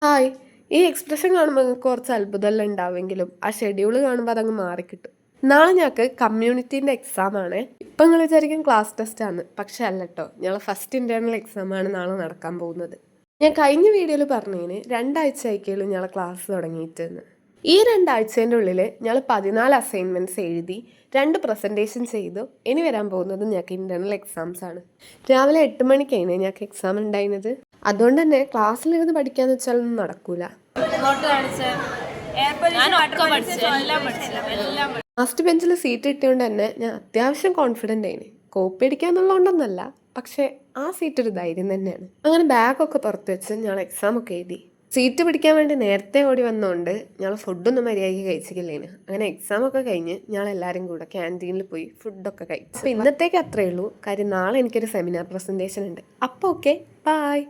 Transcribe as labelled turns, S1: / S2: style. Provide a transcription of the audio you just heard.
S1: Hi. ഈ expression കാണുമ്പോൾ നിങ്ങൾക്ക് കുറച്ച് അത്ഭുതമെല്ലാം ഉണ്ടാവുമെങ്കിലും ആ ഷെഡ്യൂൾ കാണുമ്പോൾ അതങ്ങ് മാറിക്കിട്ടും. നാളെ ഞങ്ങൾക്ക് കമ്മ്യൂണിറ്റീൻ്റെ എക്സാം ആണ്. ഇപ്പം നിങ്ങൾ വിചാരിക്കും ക്ലാസ് ടെസ്റ്റ് ആണ്, പക്ഷെ അല്ല കേട്ടോ. ഞങ്ങൾ ഫസ്റ്റ് ഇന്റേണൽ എക്സാം ആണ് നാളെ നടക്കാൻ പോകുന്നത്. ഞാൻ കഴിഞ്ഞ വീഡിയോയിൽ പറഞ്ഞതിന് 2 ആഴ്ച ആയിക്കുള്ളൂ ഞങ്ങളെ ക്ലാസ് തുടങ്ങിയിട്ടെന്ന്. ഈ 2 ആഴ്ചേൻ്റെ ഉള്ളിൽ ഞങ്ങൾ 14 അസൈൻമെൻറ്റ്സ് എഴുതി 2 പ്രസൻറ്റേഷൻ ചെയ്തു. ഇനി വരാൻ പോകുന്നത് ഞങ്ങൾക്ക് ഇന്റേണൽ എക്സാംസ് ആണ്. രാവിലെ 8 മണിക്കാണ് ഞങ്ങൾക്ക് എക്സാം ഉണ്ടായിരുന്നത്. അതുകൊണ്ട് തന്നെ ക്ലാസ്സിലിരുന്ന് പഠിക്കാന്ന് വെച്ചാലൊന്നും നടക്കൂല. ലാസ്റ്റ് ബെഞ്ചിൽ സീറ്റ് കിട്ടിയോണ്ട് തന്നെ ഞാൻ അത്യാവശ്യം കോൺഫിഡൻ്റ് ആയിന്. കോപ്പി അടിക്കാന്നുള്ളതുകൊണ്ടൊന്നല്ല, പക്ഷേ ആ സീറ്റ് ഒരു ധൈര്യം തന്നെയാണ്. അങ്ങനെ ബാഗൊക്കെ പുറത്ത് വെച്ച് ഞങ്ങൾ എക്സാം ഒക്കെ എഴുതി. സീറ്റ് പിടിക്കാൻ വേണ്ടി നേരത്തെ ഓടി വന്നതുകൊണ്ട് ഞങ്ങൾ ഫുഡൊന്നും മര്യാദയ്ക്ക് കഴിച്ചിട്ടില്ലേന്. അങ്ങനെ എക്സാം ഒക്കെ കഴിഞ്ഞ് ഞങ്ങൾ എല്ലാവരും കൂടെ ക്യാൻറ്റീനിൽ പോയി ഫുഡൊക്കെ കഴിച്ചു. അപ്പോൾ ഇന്നത്തേക്ക് അത്രയേ ഉള്ളൂ. കാര്യം നാളെ എനിക്കൊരു സെമിനാർ പ്രസൻറ്റേഷൻ ഉണ്ട്. അപ്പോൾ ഓക്കെ, ബൈ.